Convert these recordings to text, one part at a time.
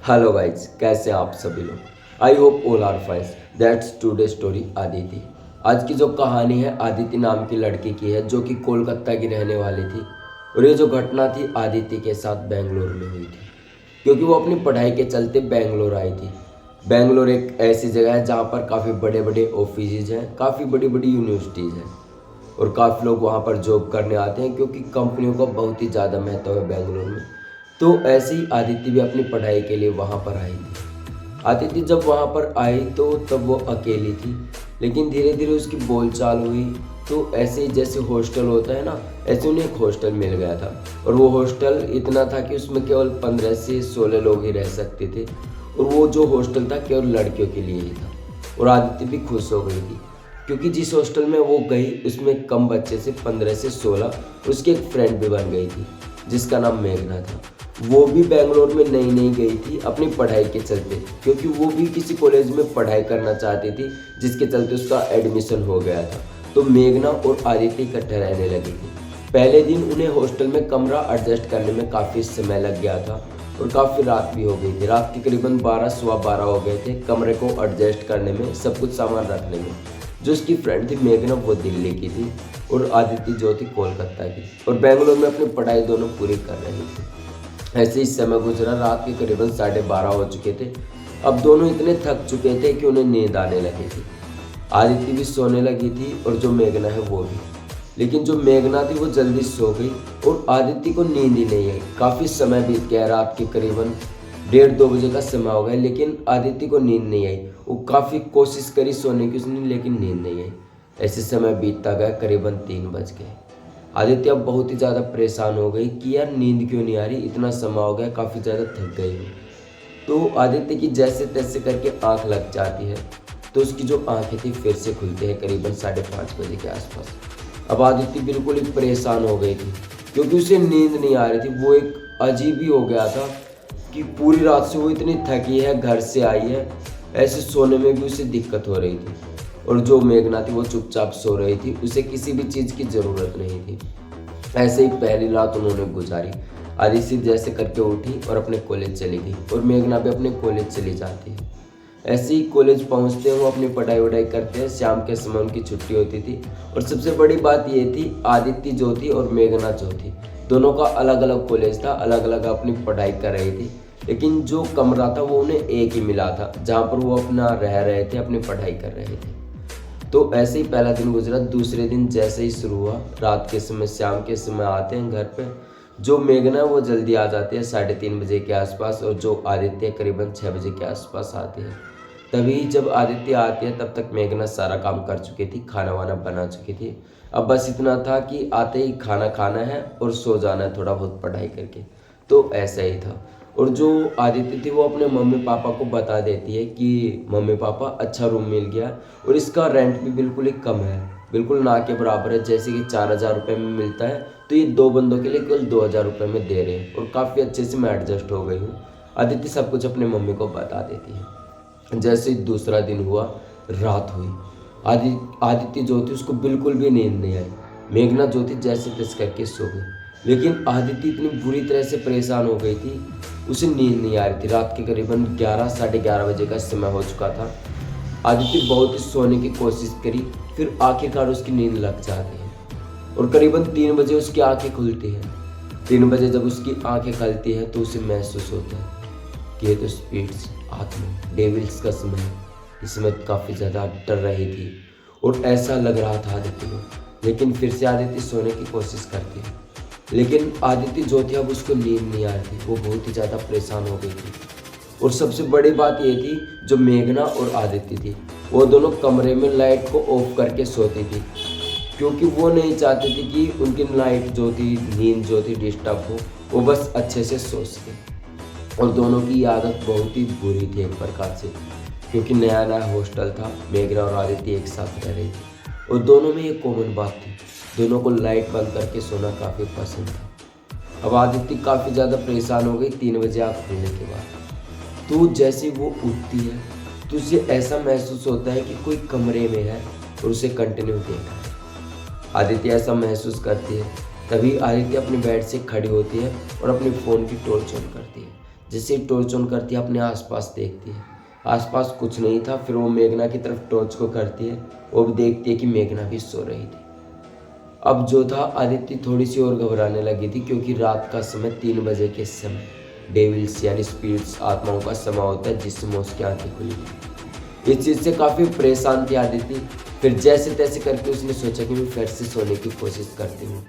Hello guys, कैसे हैं आप सभी लोग। I hope all are fine. That's today story Aditi. आज की जो कहानी है आदिति नाम की लड़की की है जो कि कोलकाता की रहने वाली थी। और ये जो घटना थी आदिति के साथ बेंगलोर में हुई थी, क्योंकि वो अपनी पढ़ाई के चलते बेंगलोर आई थी। बेंगलोर एक ऐसी जगह है जहाँ पर काफ़ी बड़े बड़े ऑफिस हैं, काफ़ी बड़ी बड़ी यूनिवर्सिटीज़ हैं और काफ़ी लोग वहाँ पर जॉब करने आते हैं, क्योंकि कंपनियों का बहुत ही ज़्यादा महत्व है बेंगलोर में। तो ऐसे ही आदित्य भी अपनी पढ़ाई के लिए वहाँ पर आई थी। आदित्य जब वहाँ पर आई तो तब वो अकेली थी, लेकिन धीरे धीरे उसकी बोलचाल हुई। तो ऐसे ही जैसे हॉस्टल होता है ना, ऐसे उन्हें एक हॉस्टल मिल गया था। और वो हॉस्टल इतना था कि उसमें केवल 15 से 16 लोग ही रह सकते थे। और वो जो हॉस्टल था केवल लड़कियों के लिए ही था। और आदित्य भी खुश हो गई थी, क्योंकि जिस हॉस्टल में वो गई उसमें कम बच्चे से 15 से 16 उसकी एक फ्रेंड भी बन गई थी, जिसका नाम मेघना था। वो भी बेंगलोर में नई नई गई थी अपनी पढ़ाई के चलते, क्योंकि वो भी किसी कॉलेज में पढ़ाई करना चाहती थी, जिसके चलते उसका एडमिशन हो गया था। तो मेघना और आदित्य इकट्ठे रहने लगी थी। पहले दिन उन्हें हॉस्टल में कमरा एडजस्ट करने में काफ़ी समय लग गया था और काफ़ी रात भी हो गई थी। रात के करीबन 12 सवा 12 हो गए थे कमरे को एडजस्ट करने में, सब कुछ सामान रखने में। जो उसकी फ्रेंड थी मेघना, वो दिल्ली की थी और आदित्य जो थी कोलकाता की, और बेंगलोर में अपनी पढ़ाई दोनों पूरी कर रही थी। ऐसे ही समय गुजरा। रात के करीबन 12:30 हो चुके थे। अब दोनों इतने थक चुके थे कि उन्हें नींद आने लगी थी। आदित्य भी सोने लगी थी और जो मेघना है वो भी। लेकिन जो मेघना थी वो जल्दी सो गई और आदित्य को नींद ही नहीं आई। काफ़ी समय बीत गया, रात के करीबन 1:30-2 बजे का समय हो गया, लेकिन आदित्य को नींद नहीं आई। वो काफ़ी कोशिश करी सोने की उसने, लेकिन नींद नहीं आई। ऐसे समय बीतता गया, करीबन 3 बज गए। आदित्य अब बहुत ही ज़्यादा परेशान हो गई कि यार नींद क्यों नहीं आ रही, इतना समय हो गया, काफ़ी ज़्यादा थक गई हूँ। तो आदित्य की जैसे तैसे करके आंख लग जाती है। तो उसकी जो आंखें थी फिर से खुलती है करीबन 5:30 बजे के आसपास। अब आदित्य बिल्कुल ही परेशान हो गई थी, क्योंकि उसे नींद नहीं आ रही थी। वो एक अजीब ही हो गया था कि पूरी रात से वो इतनी थकी है, घर से आई है, ऐसे सोने में भी उसे दिक्कत हो रही थी। और जो मेघना थी वो चुपचाप सो रही थी, उसे किसी भी चीज़ की ज़रूरत नहीं थी। ऐसे ही पहली रात उन्होंने गुजारी। आदित्य जैसे करके उठी और अपने कॉलेज चली गई और मेघना भी अपने कॉलेज चली जाती है। ऐसे ही कॉलेज पहुंचते हैं, वो अपनी पढ़ाई वढ़ाई करते हैं। शाम के समय उनकी छुट्टी होती थी। और सबसे बड़ी बात ये थी, आदित्य जो थी और मेघना जो थी, दोनों का अलग अलग कॉलेज था, अलग अलग अपनी पढ़ाई कर रही थी। लेकिन जो कमरा था वो उन्हें एक ही मिला था, जहाँ पर वो अपना रह रहे थे, अपनी पढ़ाई कर रहे थे। तो ऐसे ही पहला दिन गुजरा। दूसरे दिन जैसे ही शुरू हुआ, रात के समय, शाम के समय आते हैं घर पे। जो मेघना है वो जल्दी आ जाती है 3:30 बजे के आसपास, और जो आदित्य करीबन 6 बजे के आसपास आती है। तभी जब आदित्य आती है तब तक मेघना सारा काम कर चुकी थी, खाना वाना बना चुकी थी। अब बस इतना था कि आते ही खाना खाना है और सो जाना है थोड़ा बहुत पढ़ाई करके। तो ऐसा ही था। और जो आदित्य थी वो अपने मम्मी पापा को बता देती है कि मम्मी पापा, अच्छा रूम मिल गया और इसका रेंट भी बिल्कुल ही कम है, बिल्कुल ना के बराबर है। जैसे कि 4,000 रुपये में मिलता है, तो ये 2 बंदों के लिए केवल 2,000 रुपये में दे रहे हैं और काफ़ी अच्छे से मैं एडजस्ट हो गई हूँ। आदित्य सब कुछ अपने मम्मी को बता देती है। जैसे ही दूसरा दिन हुआ, रात हुई। आदित्य जो थी उसको बिल्कुल भी नींद नहीं आई। मेघना जो थी जैसे तैसे करके सो गई। लेकिन आदित्य इतनी बुरी तरह से परेशान हो गई थी, उसे नींद नहीं आ रही थी। रात के करीबन 11 11:30 बजे का समय हो चुका था। आदित्य बहुत ही सोने की कोशिश करी, फिर आखिरकार उसकी नींद लग जाती है और करीबन 3 बजे उसकी आंखें खुलती हैं। 3 बजे जब उसकी आंखें खुलती हैं तो उसे महसूस होता है कि ये तो स्पिरिट्स, आत्मा, डेविल्स का समय है। इसमें काफ़ी ज़्यादा डर रही थी और ऐसा लग रहा था आदित्य को। लेकिन फिर से आदित्य सोने की कोशिश करती है, लेकिन आदित्य जो थी अब उसको नींद नहीं आ रही थी। वो बहुत ही ज़्यादा परेशान हो गई थी। और सबसे बड़ी बात ये थी, जो मेघना और आदित्य थी वो दोनों कमरे में लाइट को ऑफ करके सोती थी, क्योंकि वो नहीं चाहती थी कि उनकी लाइट जो थी, नींद जो थी डिस्टर्ब हो। वो बस अच्छे से सो सके। और दोनों की आदत बहुत ही बुरी थी एक प्रकार से, क्योंकि नया नया हॉस्टल था। मेघना और आदित्य एक साथ रह रही थी और दोनों में एक कॉमन बात थी, दोनों को लाइट बंद करके सोना काफ़ी पसंद था। अब आदित्य काफ़ी ज़्यादा परेशान हो गई 3 बजे आँख खुलने के बाद। तो जैसे वो उठती है तो उसे ऐसा महसूस होता है कि कोई कमरे में है और उसे कंटिन्यू देख रहा है। आदित्य ऐसा महसूस करती है। तभी आदित्य अपने बेड से खड़ी होती है और अपने फ़ोन की टॉर्च ऑन करती है, जैसे ही टॉर्च ऑन करती है अपने आसपास देखती है, आसपास कुछ नहीं था। फिर वो मेघना की तरफ टॉर्च को करती है, वो भी देखती है कि मेघना भी सो रही थी। अब जो था, आदित्य थोड़ी सी और घबराने लगी थी, क्योंकि रात का समय 3 बजे के समय डेविल्स यानी स्पिरिट्स, आत्माओं का समय होता है, जिसमें उसकी आंखें खुली थी। इस चीज़ से काफ़ी परेशान थी आदित्य। फिर जैसे तैसे करके उसने सोचा कि मैं फिर से सोने की कोशिश करती हूँ,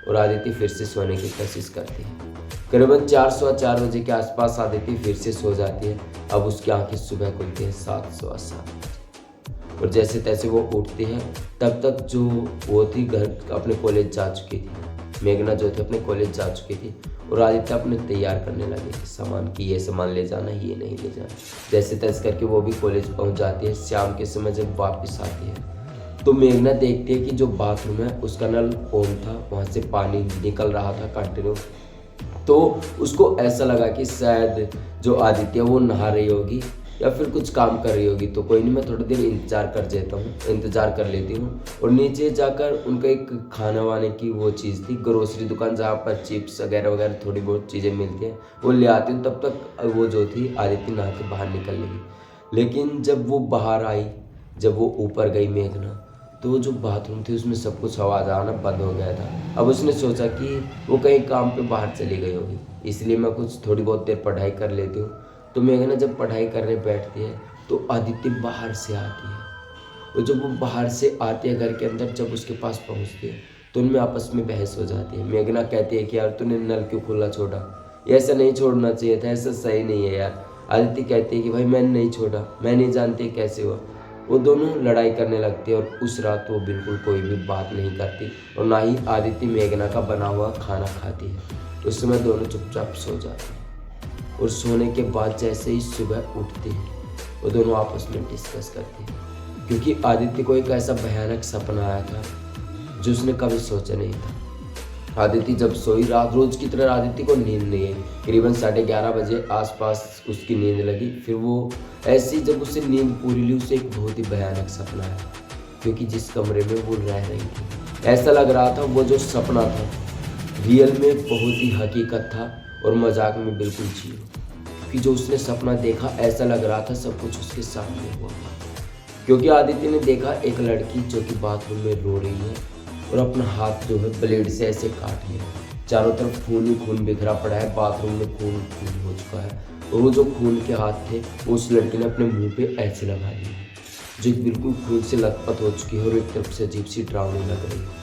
और आदित्य फिर से सोने की कोशिश करती है। करीबन 4:15 बजे के आसपास आदित्य फिर से सो जाती है। अब उसकी आंखें सुबह खुलती हैं 7:15, और जैसे तैसे वो उठती है। तब तक जो वो थी घर अपने कॉलेज जा चुकी थी, मेघना जो थी अपने कॉलेज जा चुकी थी, और आदित्य अपने तैयार करने लगे थे सामान की, ये सामान ले जाना, ये नहीं ले जाना। जैसे तैसे करके वो भी कॉलेज पहुंच जाती है। शाम के समय जब वापस आती है तो मेघना देखती है कि जो बाथरूम है उसका नल ऑन था, वहाँ से पानी निकल रहा था कंटिन्यू। तो उसको ऐसा लगा कि शायद जो आदित्य वो नहा रही होगी या फिर कुछ काम कर रही होगी। तो कोई नहीं, मैं थोड़ी देर इंतज़ार कर लेती हूँ। और नीचे जाकर उनका एक खाना वाने की वो चीज़ थी, ग्रोसरी दुकान, जहाँ पर चिप्स वगैरह वगैरह थोड़ी बहुत चीज़ें मिलती हैं, वो ले आती हूँ। तब तक वो जो थी आदित्य नहा के बाहर निकल लगी। लेकिन जब वो बाहर आई, जब वो ऊपर गई मेघना, तो जो बाथरूम थी उसमें सब कुछ आवाज़ आना बंद हो गया था। अब उसने सोचा कि वो कहीं काम पे बाहर चली गई होगी, इसलिए मैं कुछ थोड़ी बहुत देर पढ़ाई कर लेती हूँ। तो मेघना जब पढ़ाई करने बैठती है तो आदित्य बाहर से आती है, और जब वो बाहर से आती है घर के अंदर, जब उसके पास पहुँचती है तो उनमें आपस में बहस हो जाती है। मेघना कहती है कि यार तूने नल क्यों खुला छोड़ा, ये ऐसा नहीं छोड़ना चाहिए था, ऐसा सही नहीं है यार। आदित्य कहती है कि भाई मैंने नहीं छोड़ा, मैं नहीं जानती कैसे हुआ। वो दोनों लड़ाई करने लगती है, और उस रात वो बिल्कुल कोई भी बात नहीं करती, और ना ही आदित्य मेघना का बना हुआ खाना खाती है। उस समय दोनों चुपचाप सो जाते हैं, और सोने के बाद जैसे ही सुबह उठते हैं वो दोनों आपस में डिस्कस करते हैं, क्योंकि आदित्य को एक ऐसा भयानक सपना आया था जो उसने कभी सोचा नहीं था। आदित्य जब सोई, रात रोज की तरह आदित्य को नींद नहीं आई। करीबन 11:30 बजे आसपास उसकी नींद लगी। फिर वो ऐसी जब उसे नींद पूरी ली, उसे एक बहुत ही भयानक सपना आया, क्योंकि जिस कमरे में वो रह रही थी, ऐसा लग रहा था वो जो सपना था रियल में बहुत ही हकीकत था, और मजाक में बिल्कुल जीरो। कि जो उसने सपना देखा, ऐसा लग रहा था सब कुछ उसके सामने हुआ। क्योंकि आदित्य ने देखा एक लड़की जो कि बाथरूम में रो रही है, और अपना हाथ जो है ब्लेड से ऐसे काट लिया। चारों तरफ खून ही खून बिखरा पड़ा है, बाथरूम में खून खून हो चुका है, और वो जो खून के हाथ थे वो उस लड़की ने अपने मुंह पे ऐसे लगा लिए, जो बिल्कुल खून से लथपथ हो चुकी है, और एक तरफ से अजीब सी डरावनी लग रही है।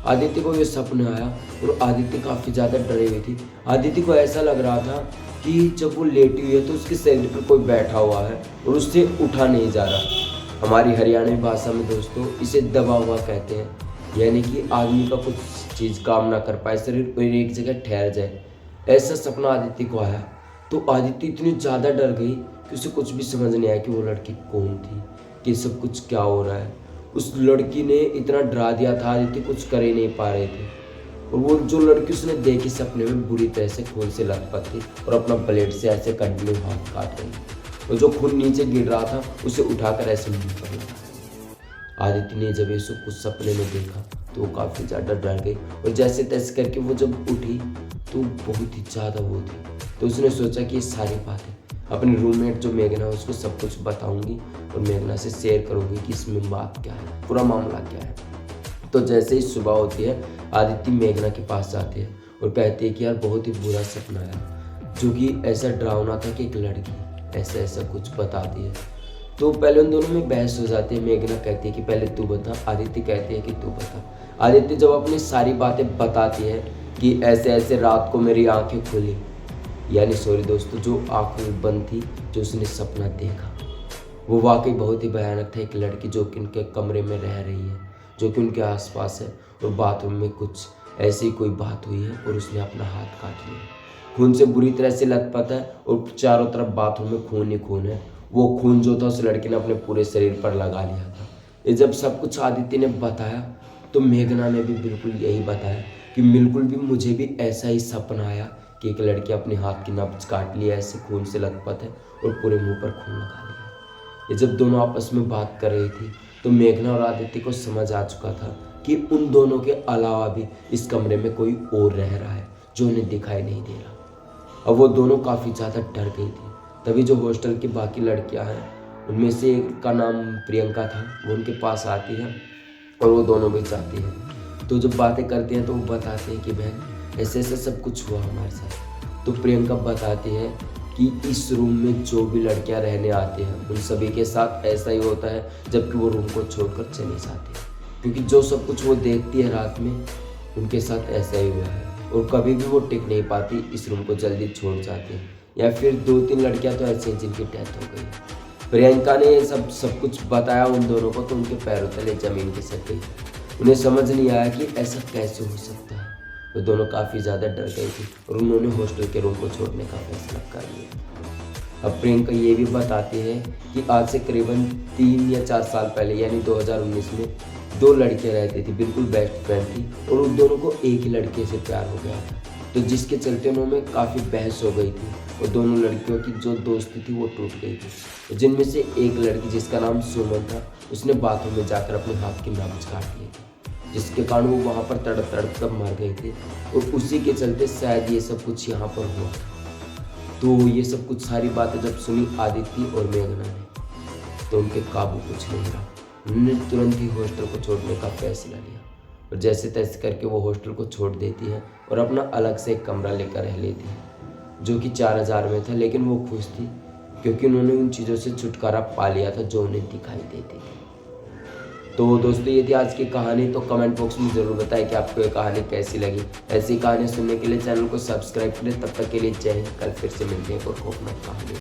आदित्य को ये सपना आया, और आदित्य काफ़ी ज़्यादा डरी हुई थी। आदित्य को ऐसा लग रहा था कि जब वो लेटी हुई है तो उसके शरीर पर कोई बैठा हुआ है, और उससे उठा नहीं जा रहा। हमारी हरियाणवी भाषा में दोस्तों इसे दबा हुआ कहते हैं, यानी कि आदमी का कुछ चीज़ काम ना कर पाए, शरीर और एक जगह ठहर जाए। ऐसा सपना आदित्य को आया। तो आदित्य इतनी ज़्यादा डर गई कि उसे कुछ भी समझ नहीं आया कि वो लड़की कौन थी, कि सब कुछ क्या हो रहा है। उस लड़की ने इतना डरा दिया था, आदित्य कुछ कर ही नहीं पा रहे थे। और वो जो लड़की उसने देखी सपने में बुरी तरह से खून से लथपथ थी, और अपना ब्लेड से ऐसे कंटिन्यू हाथ काट रही, और जो खून नीचे गिर रहा था उसे उठाकर ऐसे मुंह पर लगा। आदित्य ने जब ये सब कुछ सपने में देखा तो वो काफ़ी ज़्यादा डर गई, और जैसे तैसे करके वो जब उठी तो बहुत ही ज़्यादा वो थी। तो उसने सोचा कि ये सारी बातें अपनी रूममेट जो मेघना है उसको सब कुछ बताऊंगी, और मेघना से शेयर करूंगी कि इसमें बात क्या है, पूरा मामला क्या है। तो जैसे ही सुबह होती है, आदित्य मेघना के पास जाती है और कहती है कि यार बहुत ही बुरा सपना आया, जो कि ऐसा डरावना था कि एक लड़की ऐसा ऐसा कुछ बताती है। तो पहले उन दोनों में बहस हो जाती है। मेघना कहती है कि पहले तू बता, आदित्य कहती है कि तू बता। आदित्य जब अपनी सारी बातें बताती है कि ऐसे ऐसे रात को मेरी आंखें खुली, यानी सॉरी दोस्तों, जो आंखें बंद थी, जो उसने सपना देखा वो वाकई बहुत ही भयानक था। एक लड़की जो कि उनके कमरे में रह रही है, जो कि उनके आसपास है, और बाथरूम में कुछ ऐसी कोई बात हुई है और उसने अपना हाथ काट लिया। खून से बुरी तरह से लथपथ है, और चारों तरफ बाथरूम में खून ही खून है। वो खून जो था उस लड़की ने अपने पूरे शरीर पर लगा लिया था। ये जब सब कुछ आदित्य ने बताया तो मेघना ने भी बिल्कुल यही बताया कि बिल्कुल भी मुझे भी ऐसा ही सपना आया कि एक लड़की अपने हाथ की नब्ज काट लिया, ऐसे खून से लथपथ है, और पूरे मुंह पर खून लगा लिया। ये जब दोनों आपस में बात कर रही थी तो मेघना और आदित्य को समझ आ चुका था कि उन दोनों के अलावा भी इस कमरे में कोई और रह रहा है जो उन्हें दिखाई नहीं दे रहा। अब वो दोनों काफ़ी ज़्यादा डर गई थी। तभी जो हॉस्टल की बाकी लड़कियां हैं उनमें से एक का नाम प्रियंका था, वो उनके पास आती है और वो दोनों भी जाती हैं। तो जब बातें करते हैं तो वो बताते हैं कि बहन ऐसे ऐसे सब कुछ हुआ हमारे साथ। तो प्रियंका बताती है कि इस रूम में जो भी लड़कियां रहने आती हैं उन सभी के साथ ऐसा ही होता है, जबकि वो रूम को छोड़कर चली जाती है, क्योंकि जो सब कुछ वो देखती है रात में उनके साथ ऐसा ही हुआ है और कभी भी वो टिक नहीं पाती, इस रूम को जल्दी छोड़ जाती है। या फिर 2-3 लड़कियां तो ऐसी हैं जिनकी डेथ हो गई। प्रियंका ने ये सब कुछ बताया उन दोनों को तो उनके पैरों तले जमीन खिसक गई। उन्हें समझ नहीं आया कि ऐसा कैसे हो सकता है। वो दोनों काफ़ी ज़्यादा डर गई थी और उन्होंने हॉस्टल के रूम को छोड़ने का फैसला कर लिया। अब प्रियंका ये भी बताती है कि आज से करीबन 3 या 4 साल पहले यानी 2019 में 2 लड़कियां रहती थी, बिल्कुल बेस्ट फ्रेंड थी और उन दोनों को एक ही लड़के से प्यार हो गया था। तो जिसके चलते उनमें काफ़ी बहस हो गई थी और दोनों लड़कियों की जो दोस्ती थी वो टूट गई थी। जिनमें से एक लड़की जिसका नाम सुमन था, उसने बाथरूम में जाकर अपने हाथ की नाभि काट ली थी, जिसके कारण वो वहाँ पर तड़प तड़प कर मर गई थी और उसी के चलते शायद ये सब कुछ यहाँ पर हुआ था। तो ये सब कुछ सारी बातें जब सुनी आदित्य और मेघना ने तो उनके काबू कुछ नहीं रहा। उन्होंने तुरंत ही हॉस्टल को छोड़ने का फैसला लिया और जैसे तैसे करके वो हॉस्टल को छोड़ देती है और अपना अलग से एक कमरा लेकर रह लेती है, जो कि 4000 में था। लेकिन वो खुश थी क्योंकि उन्होंने उन चीज़ों से छुटकारा पा लिया था जो उन्हें दिखाई देती थी। तो दोस्तों ये थी आज की कहानी। तो कमेंट बॉक्स में ज़रूर बताएं कि आपको ये कहानी कैसी लगी। ऐसी कहानी सुनने के लिए चैनल को सब्सक्राइब करें। तब तक के लिए जय हिंद। कल फिर से मिलते हैं एक और खौफनाक कहानी।